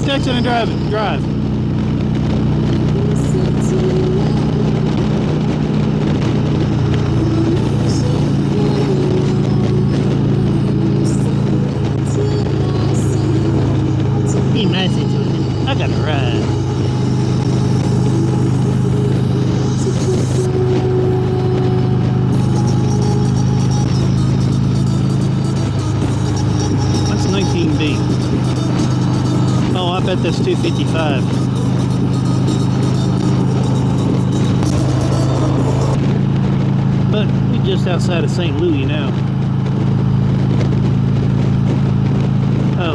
Just exit and drive. Be nice to it. I gotta ride. That's 19B. Oh, I bet that's 255. But we're just outside of St. Louis now.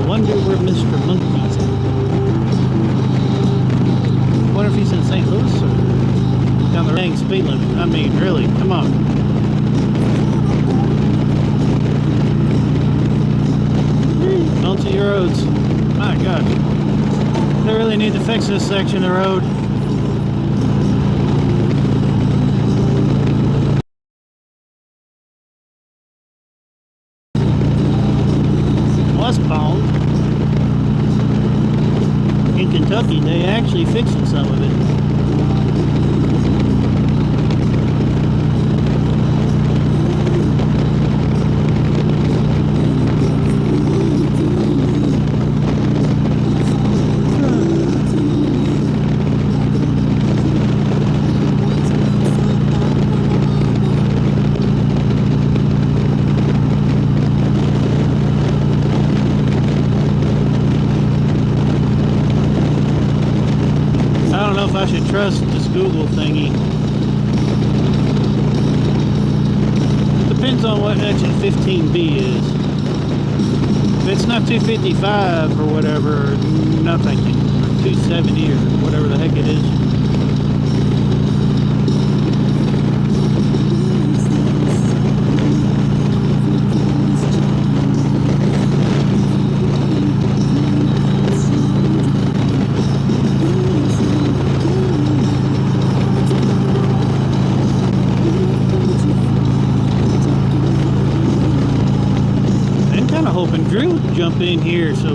Wonder where Mr. Monkey's at. Wonder if he's in St. Louis or down the dang speed limit. I mean, really, come on. Onto your roads. My God. They really need to fix this section of road. Westbound in Kentucky, they actually fixing some of it. I don't know if I should trust this Google thingy. Depends on what exit 15B is. If it's not 255 or whatever, no thank you. Or 270 or whatever the heck it is. Hoping Drew would jump in here so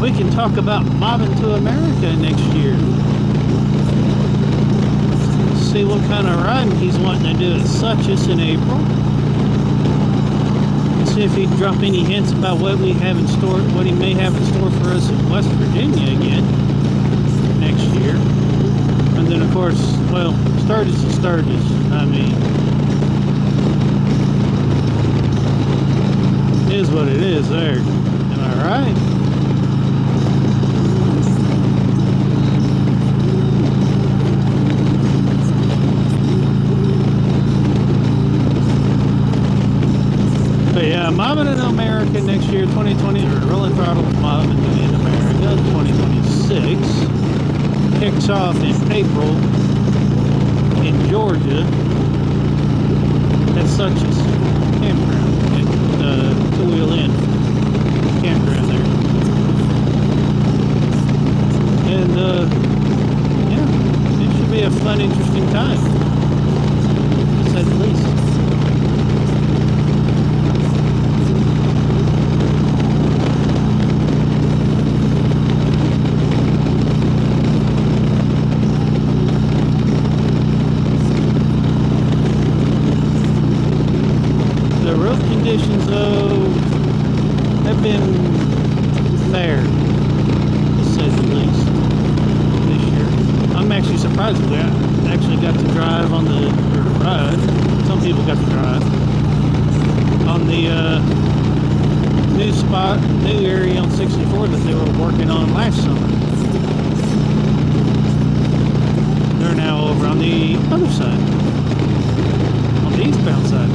we can talk about mobbing to America next year. See what kind of riding he's wanting to do at Sturgis in April. See if he'd drop any hints about what we have in store, what he may have in store for us in West Virginia again next year. And then of course, well, Sturgis is Sturgis. I mean, is what it is there. Am I right? But yeah, mobbing in America next year, 2020, or Rolling Throttle mobbing in America 2026 kicks off in April in Georgia at Sturgis campground. Two-wheel in campground there, and yeah, it should be a fun, interesting time, to say the least. The road conditions, though, have been fair, to say the least, this year. I'm actually surprised that I actually got to drive on the, or ride, some people got to drive, on the new area on 64 that they were working on last summer. They're now over on the other side, on the eastbound side.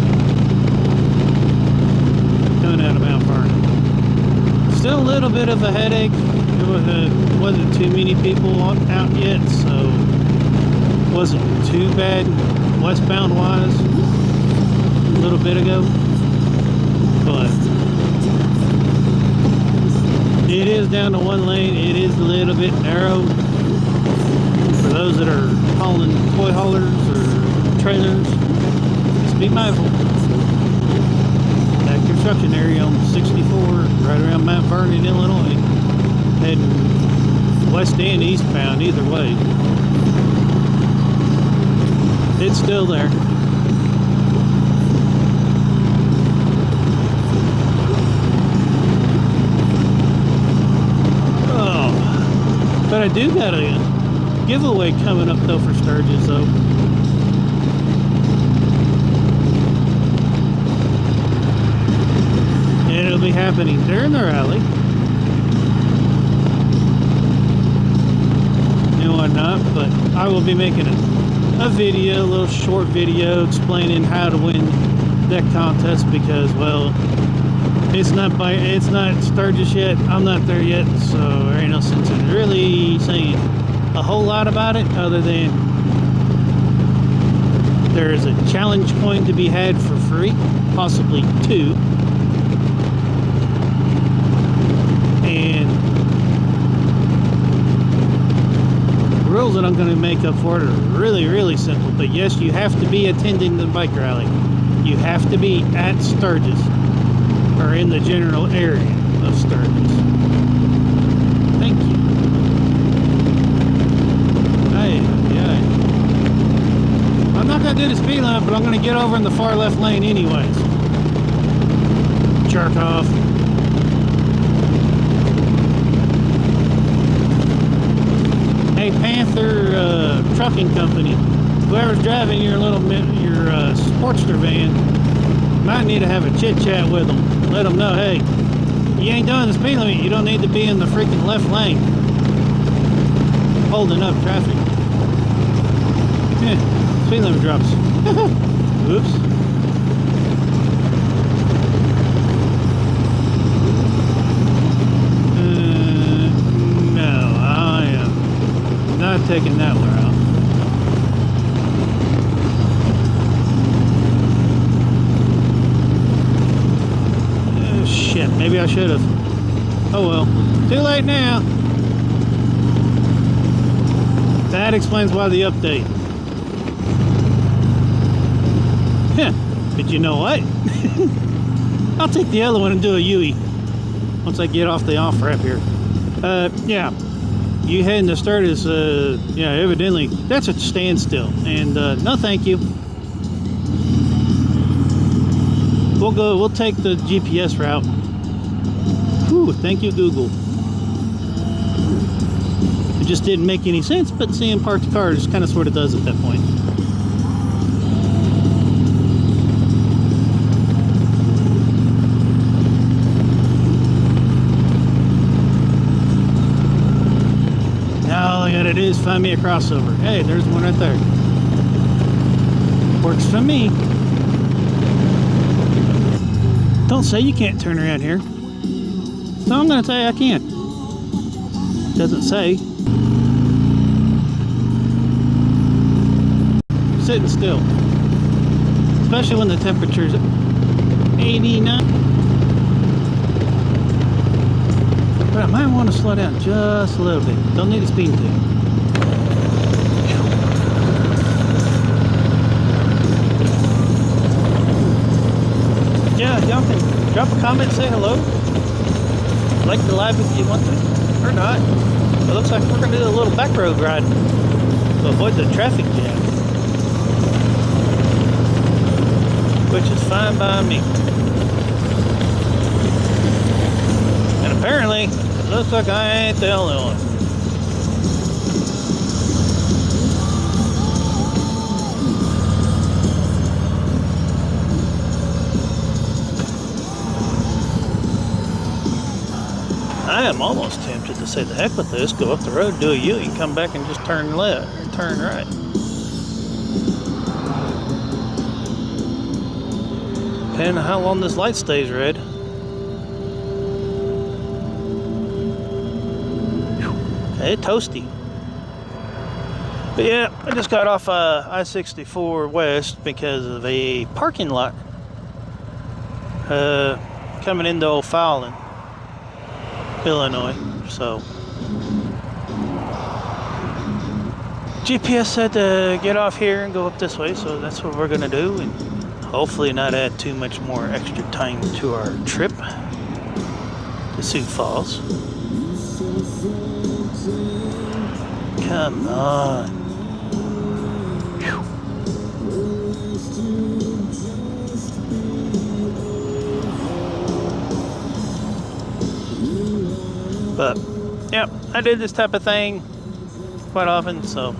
Out of Mount Vernon. Still a little bit of a headache. There wasn't too many people out yet, so it wasn't too bad westbound wise a little bit ago. But it is down to one lane. It is a little bit narrow for those that are hauling toy haulers or trailers. Just be mindful. That construction area on 64 right around Mount Vernon, Illinois, heading west and eastbound, either way. It's still there. Oh, but I do got a giveaway coming up though for Sturgis though. And it'll be happening during the rally and whatnot, but I will be making a video, a little short video explaining how to win that contest because, well, it's not Sturgis yet. I'm not there yet, so there ain't no sense in really saying a whole lot about it other than there is a challenge coin to be had for free, possibly 2. And the rules that I'm going to make up for it are really, really simple. But yes, you have to be attending the bike rally. You have to be at Sturgis or in the general area of Sturgis. Thank you. I'm not going to do the speed limit, but I'm going to get over in the far left lane anyways. Jerk off. Hey, Panther Trucking Company, whoever's driving your Sportster van might need to have a chit chat with them. Let them know, hey, you ain't doing the speed limit. You don't need to be in the freaking left lane holding up traffic. Speed limit drops. Oops. No, I am not taking that route. Oh, shit, maybe I should have. Oh well, too late now. That explains why the update. But you know what? I'll take the other one and do a U-E once I get off the off-ramp here. Yeah. You heading to Sturgis, yeah, evidently that's a standstill. And no thank you. We'll take the GPS route. Whew, thank you, Google. It just didn't make any sense, but seeing parked car just kind of sort of does at that point. All I gotta do is find me a crossover. Hey, there's one right there. Works for me. Don't say you can't turn around here. So I'm gonna say I can. Doesn't say. Sitting still. Especially when the temperature's 89. But I might want to slow down just a little bit. Don't need a speed tick. Yeah, y'all can drop a comment, say hello. Like the live if you want to, or not. It looks like we're going to do a little back road ride to avoid the traffic jam, which is fine by me. And apparently, it looks like I ain't the only one. I am almost tempted to say the heck with this, go up the road, do a U, and come back and just turn left or turn right. Depending on how long this light stays red. It's toasty. But yeah, I just got off I-64 West because of a parking lot coming into O'Fallon, Illinois. So GPS said to get off here and go up this way, so that's what we're gonna do, and hopefully not add too much more extra time to our trip to Sioux Falls. Come on. Whew. But, yeah, I did this type of thing quite often, so.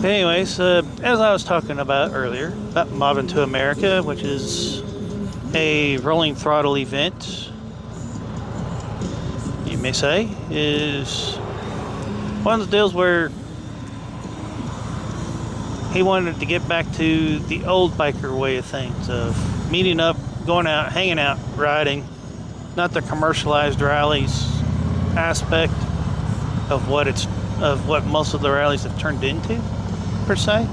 But anyways, as I was talking about earlier, about Mobbing to America, which is a rolling throttle event, you may say, is one of the deals where he wanted to get back to the old biker way of things, of meeting up, going out, hanging out, riding, not the commercialized rallies aspect of what most of the rallies have turned into, per se.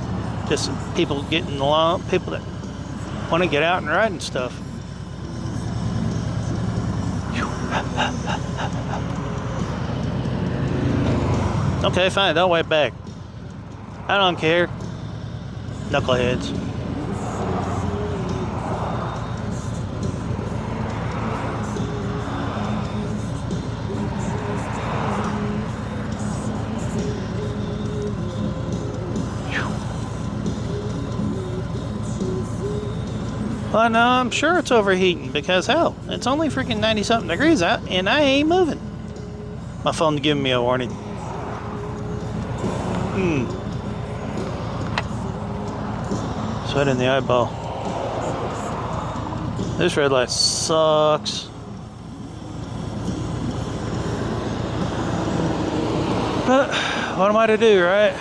Just people getting along, people that want to get out and ride and stuff. Okay, fine, don't wait back. I don't care. Knuckleheads. Well, no, I'm sure it's overheating because, hell, it's only freaking 90-something degrees out and I ain't moving. My phone's giving me a warning. Sweat in the eyeball. This red light sucks. But what am I to do, right?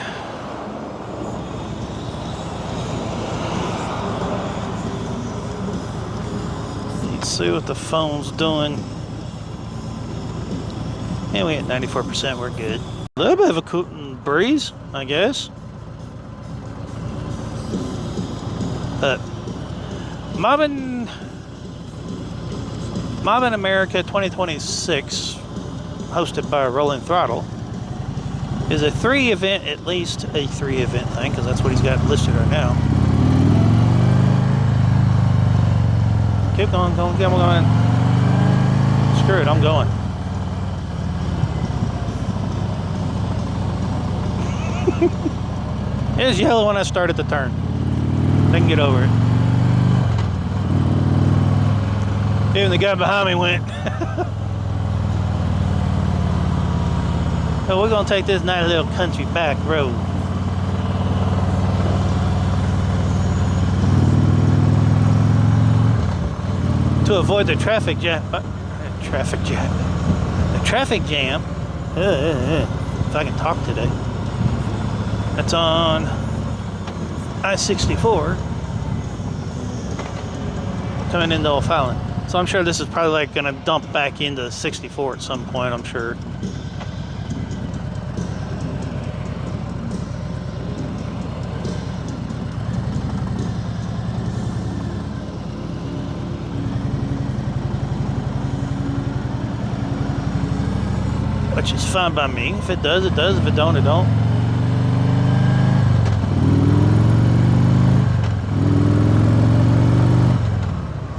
Let's see what the phone's doing. Yeah, we at 94%, we're good. A little bit of a cool breeze, I guess. But Mobbing America 2026, hosted by Rolling Throttle, is a 3-event, at least a 3-event thing, because that's what he's got listed right now. Keep going, keep going. Screw it, I'm going. It was yellow when I started the turn. I can get over it. Even the guy behind me went. So we're gonna take this nice little country back road. To avoid the traffic jam. The traffic jam. If I can talk today. That's on I-64 coming into O'Fallon. So I'm sure this is probably like gonna dump back into 64 at some point, I'm sure. Which is fine by me. If it does, it does. If it don't, it don't.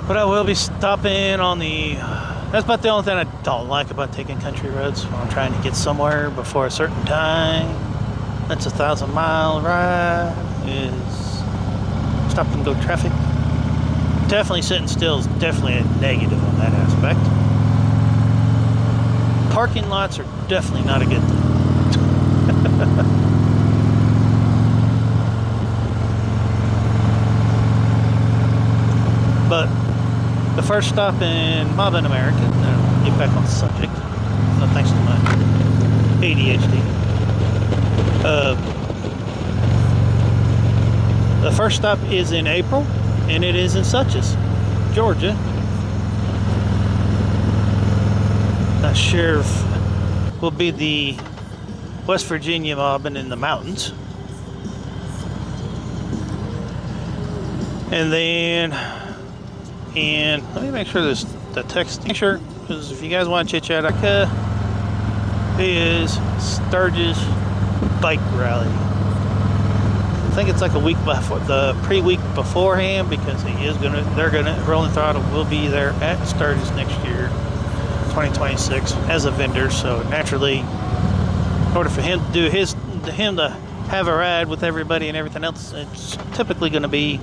But I will be stopping on the... That's about the only thing I don't like about taking country roads when I'm trying to get somewhere before a certain time. That's a 1,000-mile ride. Is stop and go traffic. Definitely sitting still is definitely a negative on that aspect. Parking lots are definitely not a good thing. But the first stop in Mobbing America, I'll get back on the subject, thanks to my ADHD. The first stop is in April, and it is in Sturgis, Georgia. Not sure if will be the West Virginia mobbing in the mountains. And then, let me make sure this the text. Make sure, because if you guys want to chit chat, is Sturgis bike rally. I think it's like a week before, the pre-week beforehand, because Rolling Throttle will be there at Sturgis next year, 2026, as a vendor. So naturally, order for him to do him to have a ride with everybody and everything else, it's typically going to be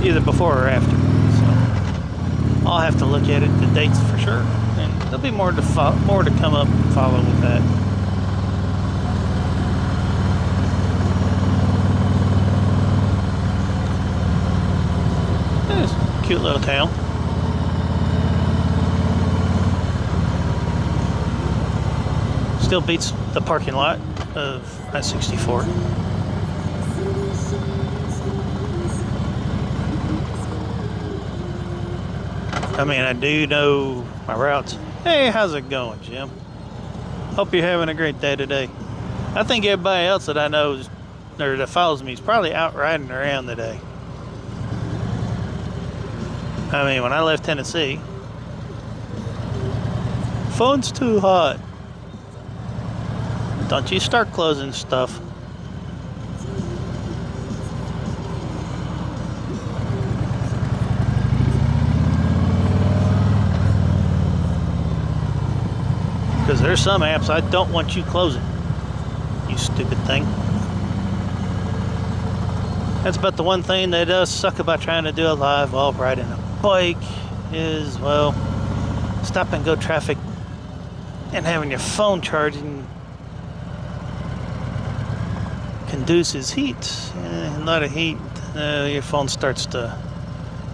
either before or after. So I'll have to look at it, the dates for sure, and there'll be more to come up and follow with that. It's a cute little town. Still beats the parking lot of I-64. I mean, I do know my routes. Hey, how's it going, Jim? Hope you're having a great day today. I think everybody else that I know or that follows me is probably out riding around today. I mean, when I left Tennessee, phone's too hot. Don't you start closing stuff. Because there's some apps I don't want you closing. You stupid thing. That's about the one thing that does suck about trying to do a live while riding a bike is, well, stop and go traffic and having your phone charging conduces heat. A lot of heat, your phone starts to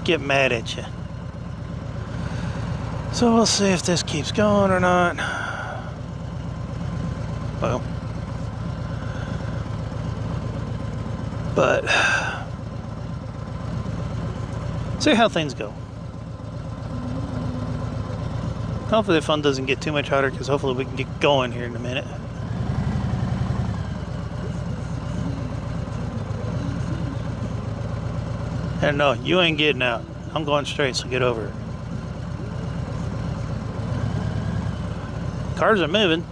get mad at you. So we'll see if this keeps going or not. Well, but see how things go. Hopefully the fun doesn't get too much hotter, because hopefully we can get going here in a minute. And no, you ain't getting out. I'm going straight, so get over it. Cars are moving.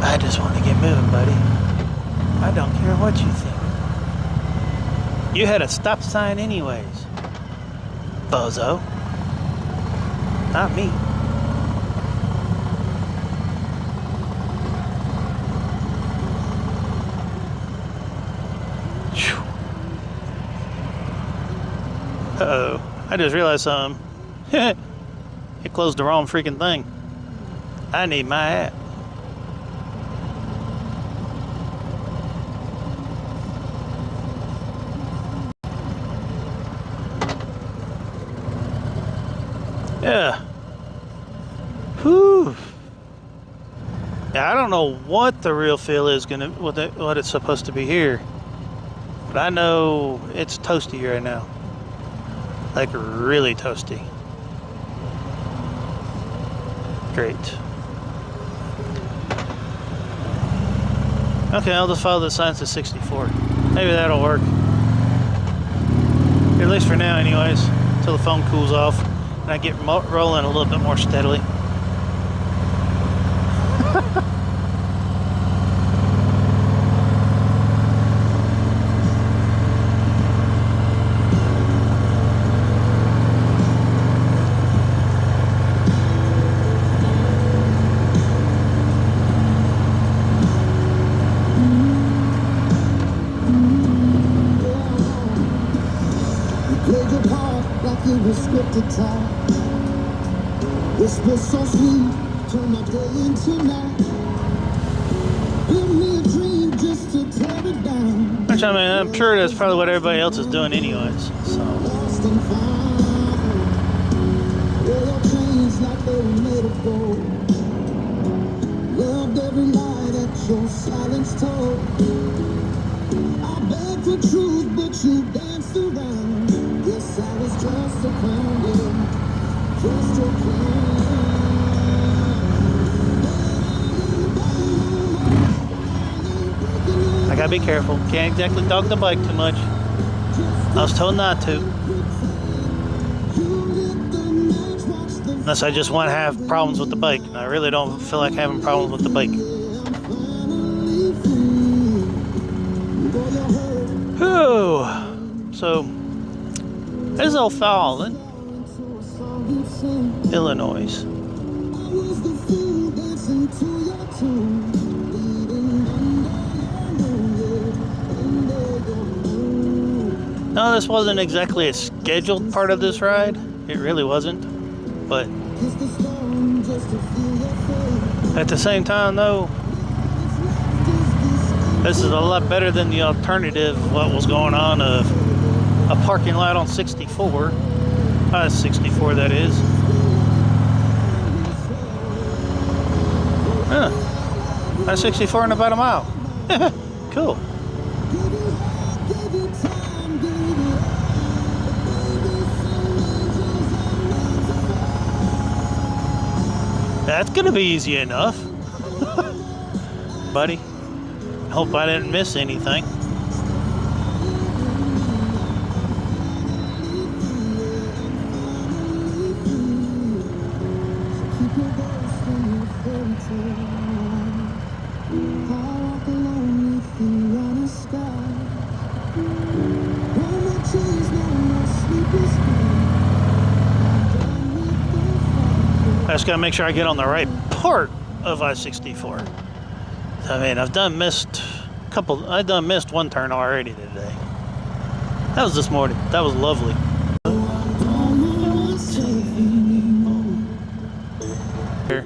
I just want to get moving, buddy. I don't care what you think. You had a stop sign anyways, bozo. Not me. Uh-oh. I just realized something. It closed the wrong freaking thing. I need my app. Yeah. Whew. Yeah, I don't know what the real feel is what it's supposed to be here, but I know it's toasty right now, like really toasty. Great. Okay, I'll just follow the signs to 64. Maybe that'll work. At least for now, anyways, until the phone cools off and I get rolling a little bit more steadily. This was so sweet, turn my day into night. Give me a dream just to tear it down. Which, I mean, I'm sure that's probably what everybody else is doing anyways, so. Lost and found, wear your chains like they were made of gold. Loved every lie that your silence told. I begged for truth, but you danced around. Yes, I was just a clown, yeah. Just a I gotta be careful. Can't exactly dog the bike too much. I was told not to. Unless I just want to have problems with the bike. And I really don't feel like having problems with the bike. So, this is O'Fallon, Illinois. No, this wasn't exactly a scheduled part of this ride. It really wasn't. But at the same time, though, this is a lot better than the alternative, what was going on, of a parking lot on 64. 64, that is. Huh. 64 in about a mile. Cool. That's gonna be easy enough. Buddy, hope I didn't miss anything. I just gotta make sure I get on the right part of I-64. I mean, I've done missed one turn already today. That was this morning. That was lovely. Here.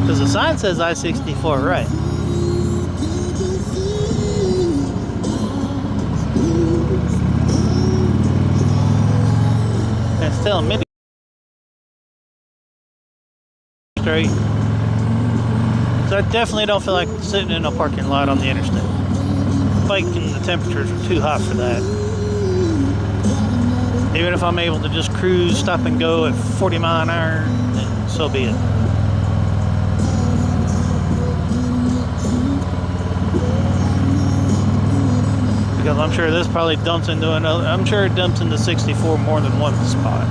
Because the sign says I-64, right? And still maybe straight. So I definitely don't feel like sitting in a parking lot on the interstate. Biking, the temperatures are too hot for that. Even if I'm able to just cruise, stop and go at 40 miles an hour, then so be it. Because I'm sure this probably dumps into another. I'm sure it dumps into 64 more than one spot.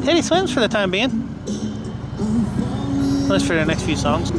Teddy swims for the time being. At least for the next few songs.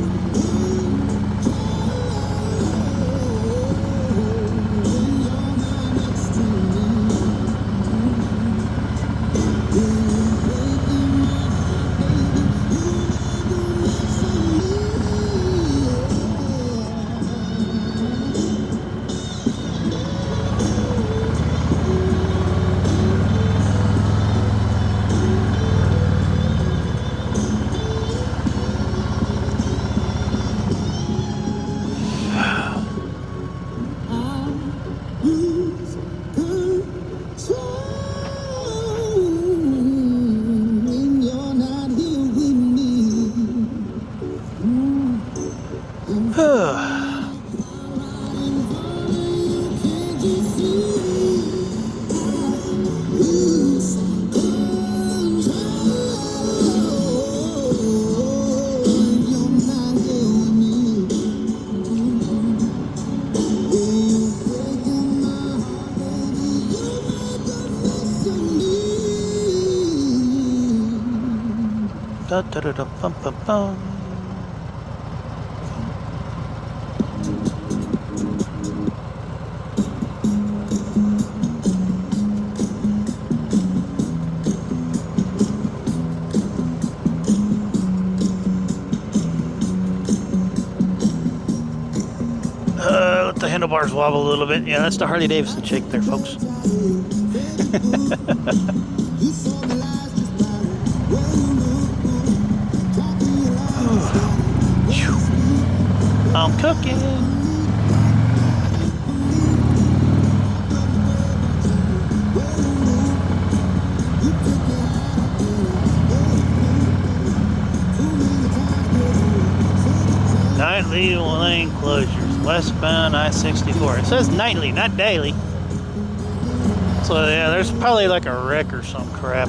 Da, da, da, da, bum, bum, bum. Let the handlebars wobble a little bit. Yeah, that's the Harley Davidson shake there, folks. I'm cooking. Nightly lane closures, westbound I-64. It says nightly, not daily. So yeah, there's probably like a wreck or some crap.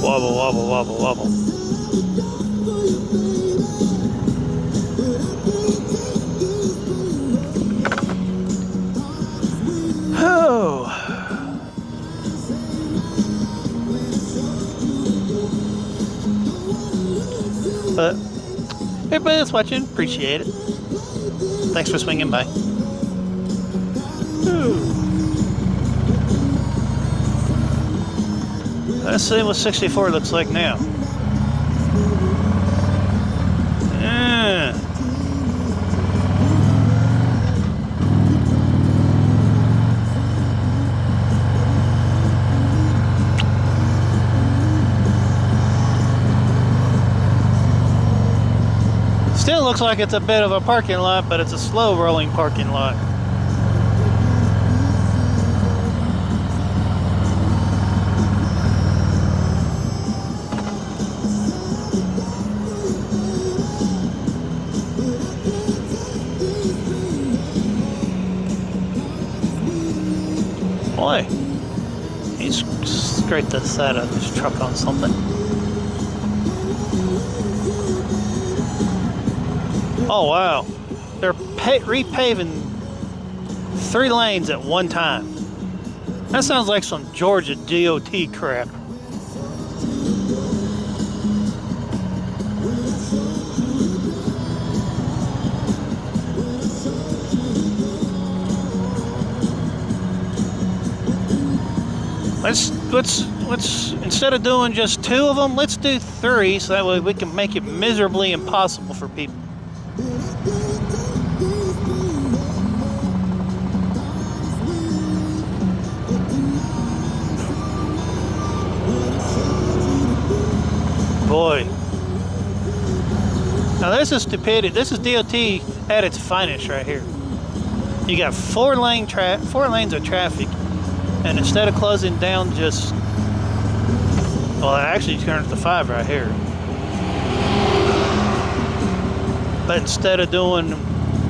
Wobble, wobble, wobble, wobble. Oh. But everybody that's watching, appreciate it. Thanks for swinging by. Ooh. Let's see what 64 looks like now. Yeah. Still looks like it's a bit of a parking lot, but it's a slow rolling parking lot. Boy, he's scraped the side of his truck on something. Oh wow, they're repaving 3 lanes at one time. That sounds like some Georgia DOT crap. Let's instead of doing just 2 of them, let's do 3 so that way we can make it miserably impossible for people. Boy. Now this is stupidity. This is DOT at its finest right here. You got 4 lanes of traffic, and instead of closing down just, well, actually you turn it to 5 right here. But instead of doing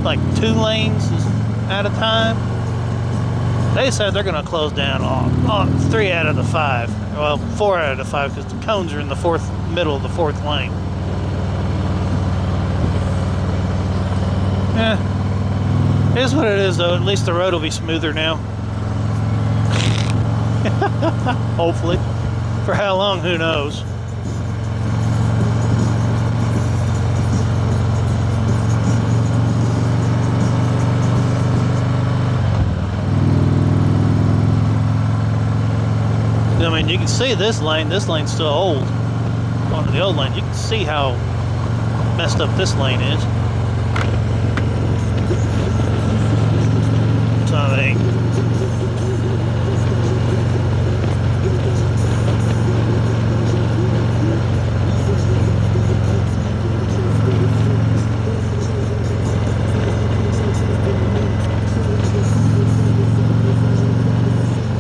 like 2 lanes at a time, they said they're going to close down on 3 out of the 5. Well, 4 out of the 5 because the cones are in the middle of the 4th lane. Yeah, it is what it is though. At least the road will be smoother now. Hopefully. For how long, who knows? I mean, you can see this lane's still old. On the old lane, you can see how messed up this lane is. So I think.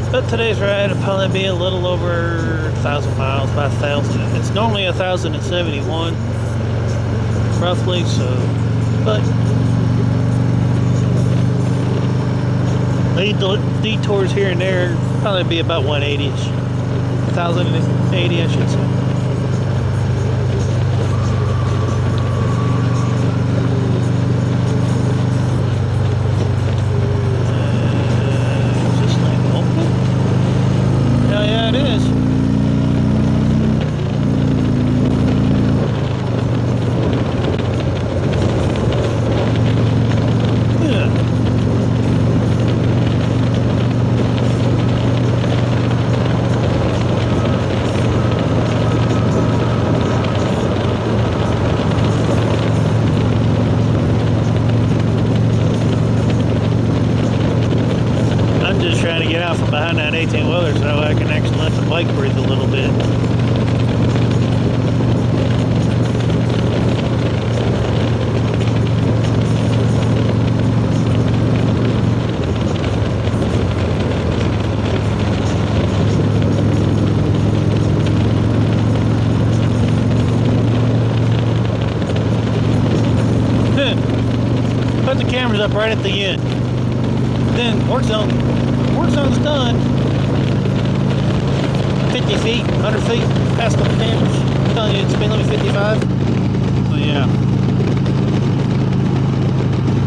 But today's ride will probably be a little over 1,000 miles, about 1,000. It's normally 1,071, roughly. So, but detours here and there probably be about 180ish, 1,080, I should say. Behind that 18-wheeler so I can actually let the bike breathe a little bit. cameras up right at the end. Then work zone's done. 50 feet, 100 feet, past couple cameras. I'm telling you, it's speed limit 55. But yeah.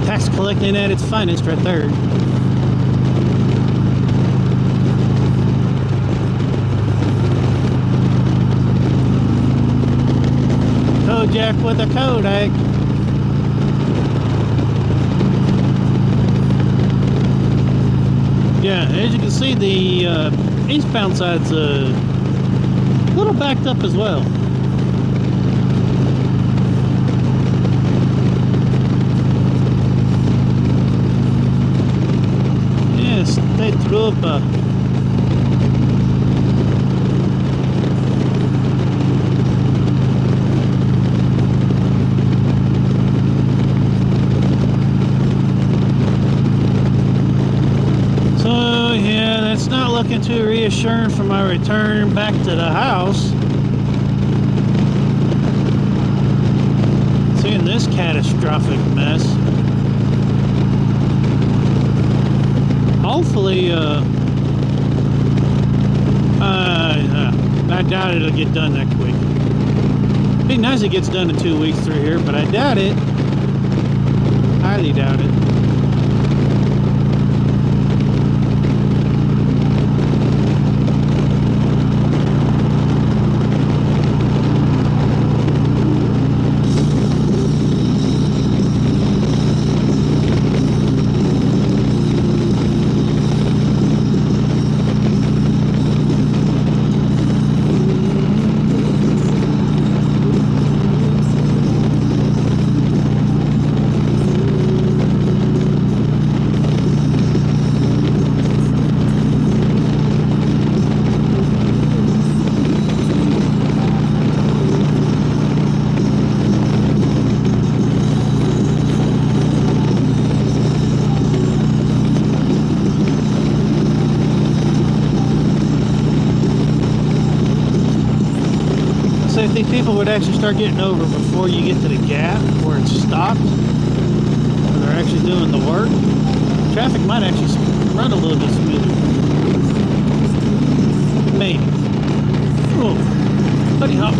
Tax collecting at its finest right there. Jack with a Kodak. Yeah, as you can see, the eastbound side's a little backed up as well. Yes, they threw up a looking too reassuring for my return back to the house. Seeing this catastrophic mess. Hopefully, I doubt it'll get done that quick. It'd be nice if it gets done in 2 weeks through here, but I doubt it. Highly doubt it. If these people would actually start getting over before you get to the gap where it's stopped, where they're actually doing the work, traffic might actually run a little bit smoother. Maybe. Oh, buddy hop.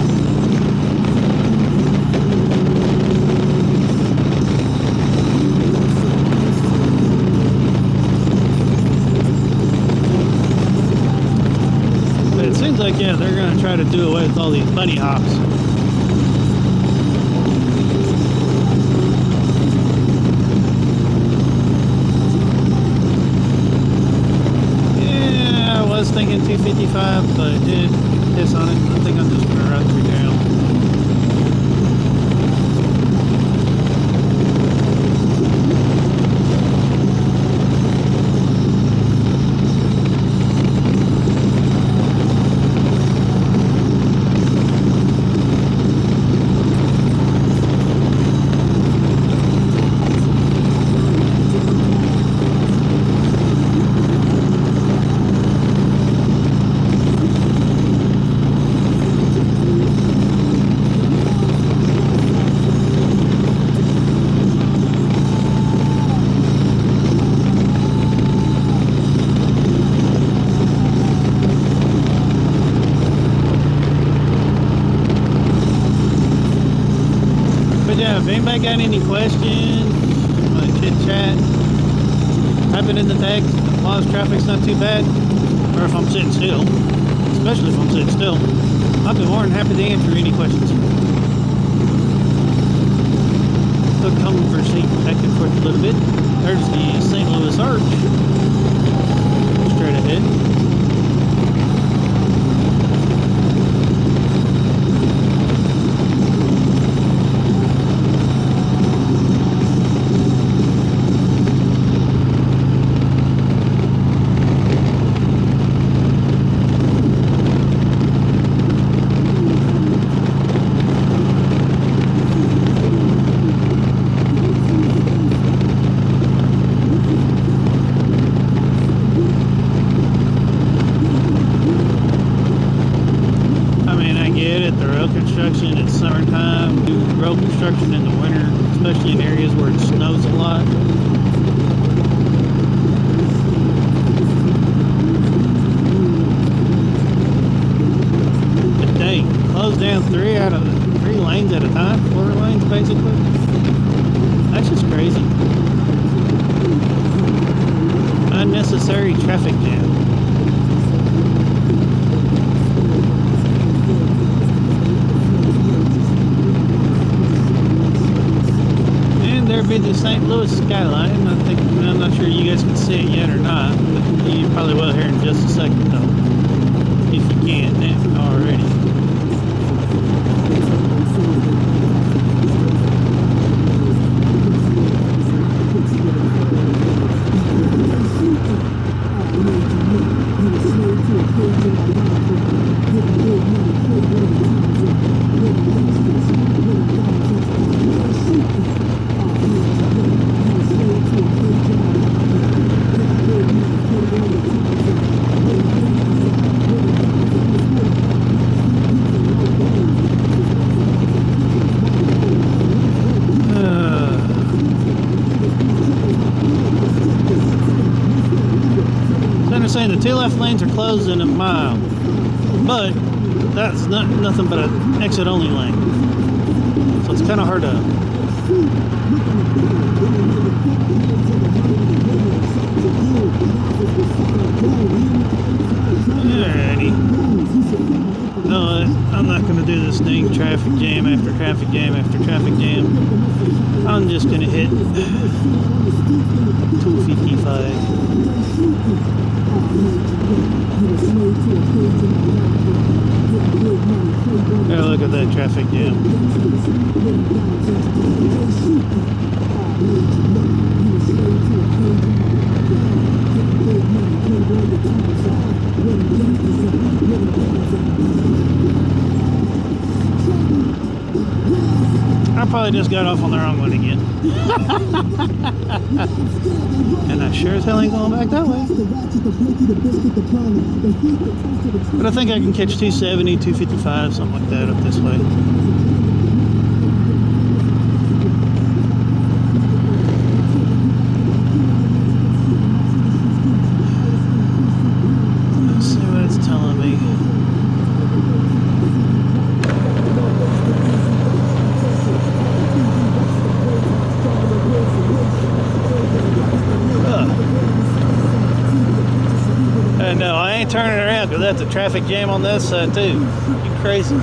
It seems like, yeah, they're going to try to do away with all these bunny hops. Yeah, I was thinking 255, but it did piss on it. I think I'm just going to run through down. If anybody got any questions, chit chat, type it in the text. As long as traffic's not too bad, or if I'm sitting still, especially if I'm sitting still, I'll be more than happy to answer any questions. Took conversation back and forth a little bit. There's the St. Louis Arch, straight ahead. Construction, it's summertime. Do road construction in the winter, especially in areas where it snows a lot. But dang, close down 3 lanes at a time, 4 lanes basically. That's just crazy. Unnecessary traffic jam. And there be the St. Louis skyline. I'm not sure you guys can see it yet or not, but you probably will here in just a second though, if you can already. Saying the 2 left lanes are closed in a mile, but that's nothing but an exit only lane, so it's kind of hard to. Alrighty. No, I'm not going to do this thing traffic jam after traffic jam after traffic jam. I'm just going to hit 255. Yeah, look at that traffic jam. I probably just got off on the wrong one again. And I sure as hell ain't going back that way. But I think I can catch 270, 255, something like that up this way. Let's see what it's telling me. No, I ain't turning around because that's a traffic jam on this side too. You crazy?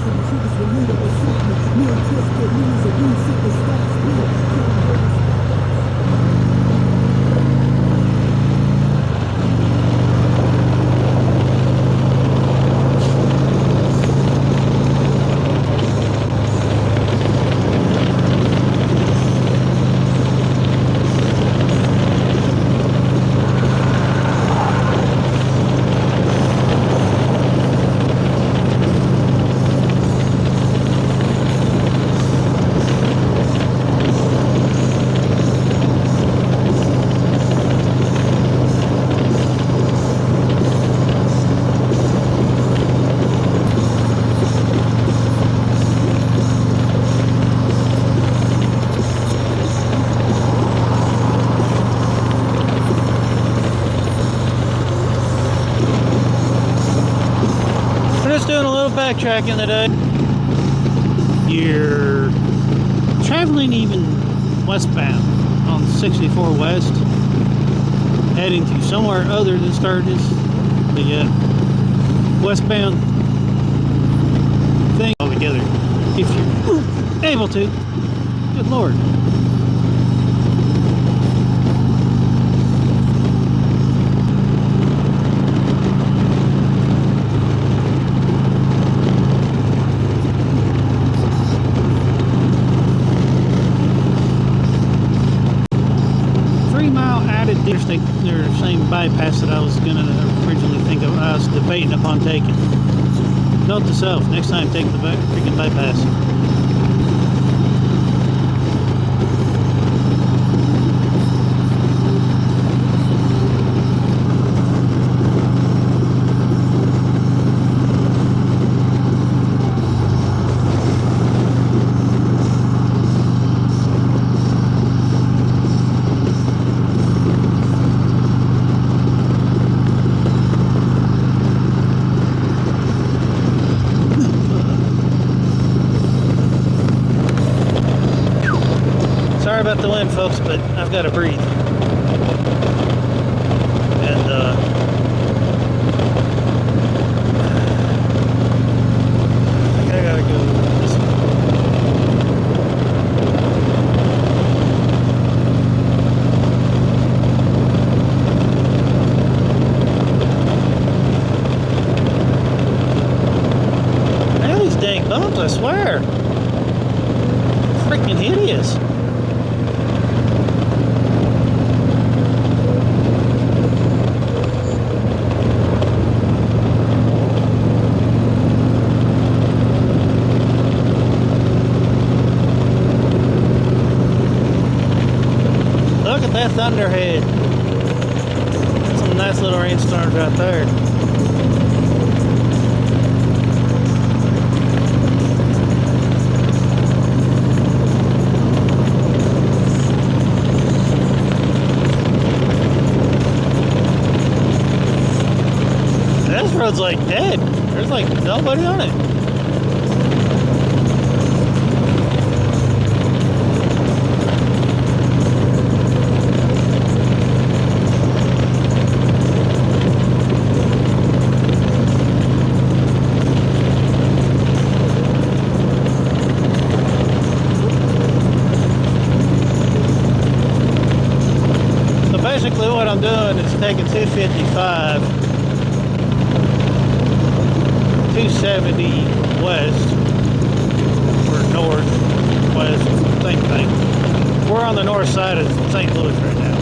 Backtracking today. You're traveling even westbound on 64 West, heading to somewhere other than Sturgis, but yet westbound thing altogether, if you're able to. Good Lord. 3 mile added interstate, or same bypass that I was going to originally think of. I was debating upon taking. Note to self, next time take the freaking bypass. about the wind, folks, but I've got to breathe. And I think I gotta go this way. Man, these dang bumps, I swear. Freaking hideous. Look at that thunderhead. Some nice little rainstorms right there. This road's like dead. There's like nobody on it. So basically what I'm doing is taking 255, 270 west, or north, west, same thing. We're on the north side of St. Louis right now.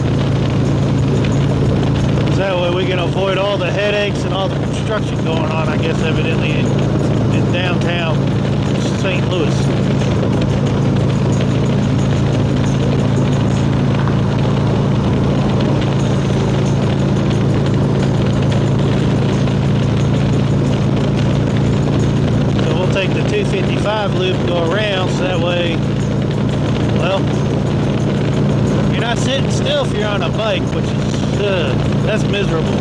So that way we can avoid all the headaches and all the construction going on, I guess, evidently in downtown St. Louis. Take the 255 loop and go around, so that way, well, you're not sitting still if you're on a bike, which is, that's miserable.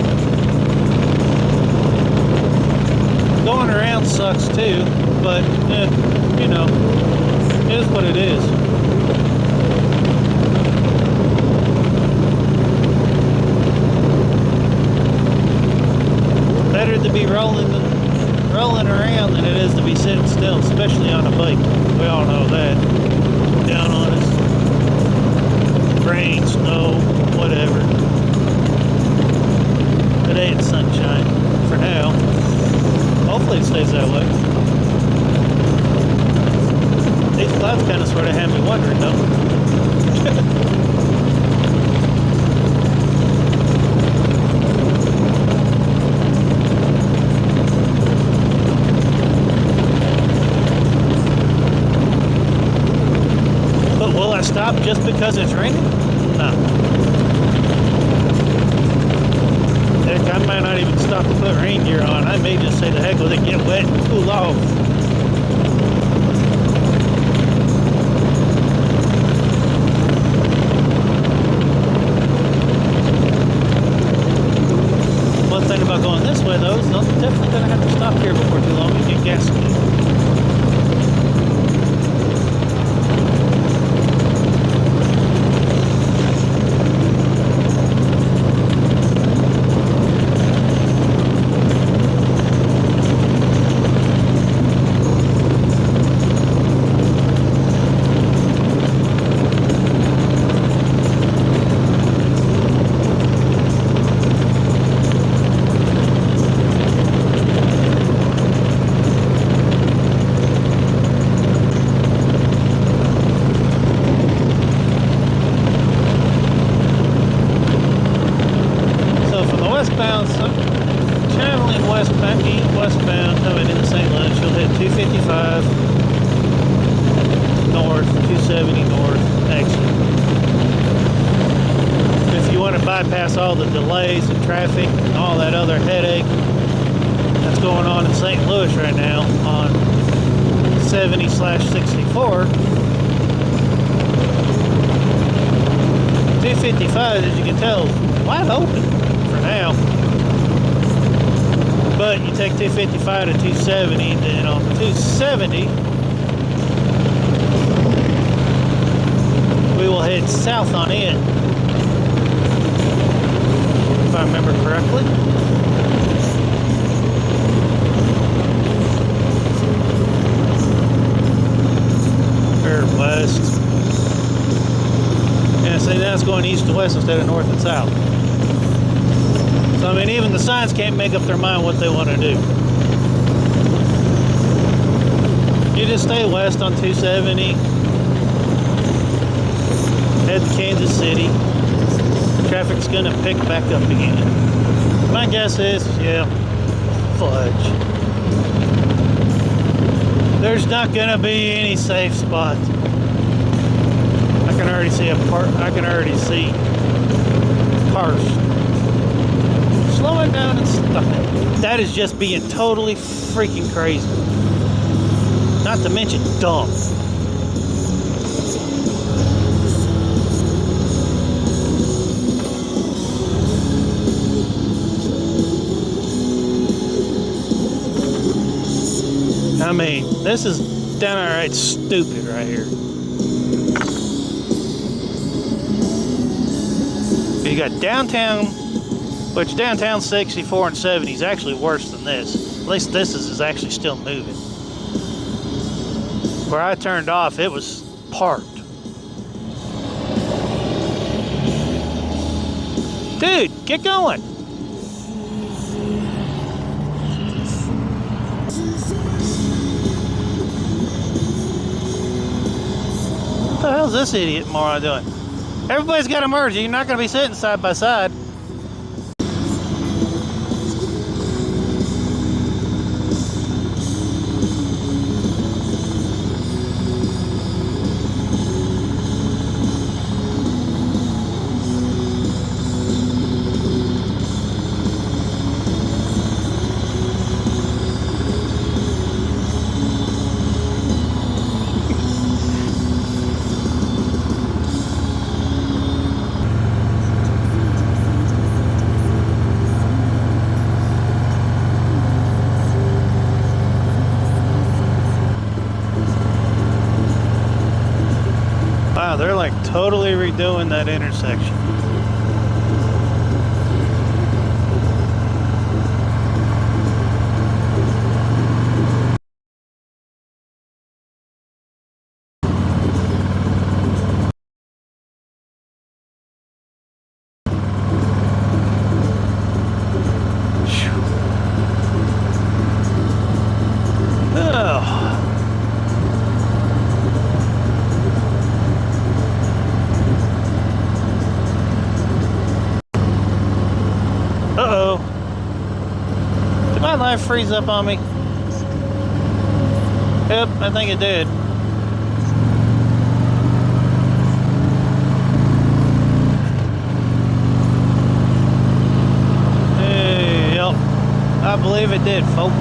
Going around sucks too, but, you know, it is what it is. Better to be rolling around than it is to be sitting still, especially on a bike. We all know that. Down on us. Rain, snow, whatever. Today it's sunshine for now. Hopefully it stays that way. These clouds kind of sort of have me wondering though. Will I stop just because it's raining? No. Heck, I might not even stop to put rain gear on. I may just say the heck with it, get wet and cool off. One thing about going this way though is I'm definitely going to have to stop here before too long and get gasoline. Traveling westbound coming into St. Louis, you'll hit 255 north, 270 north exit. If you want to bypass all the delays and traffic and all that other headache that's going on in St. Louis right now on 70/64, 255, as you can tell, is wide open for now. But you take 255 to 270, then on 270, we will head south on it, if I remember correctly. Or west. Yeah, see, that's going east to west instead of north and south. So, I mean, even the signs can't make up their mind what they want to do. You just stay west on 270, head to Kansas City. Traffic's gonna pick back up again. My guess is, yeah, fudge. There's not gonna be any safe spot. I can already see cars slowing down and stopping. That is just being totally freaking crazy. Not to mention dumb. I mean, this is downright stupid right here. You got downtown, which downtown 64 and 70 is actually worse than this. At least this is actually still moving. Where I turned off, it was parked. Dude, get going. What the hell's this idiot moron doing? Everybody's got to merge. You're not going to be sitting side by side. Wow, they're like totally redoing that intersection. Uh-oh. Did my life freeze up on me? Yep, I think it did. Hey, yep. I believe it did, folks.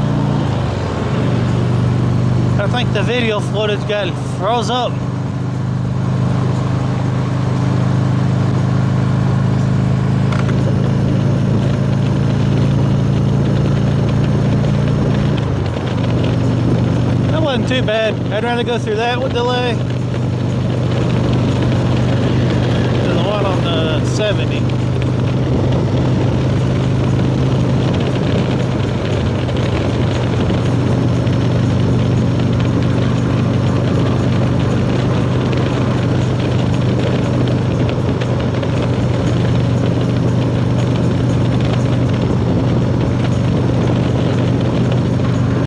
I think the video footage got froze up. Wasn't too bad. I'd rather go through that with delay than the one on the 70.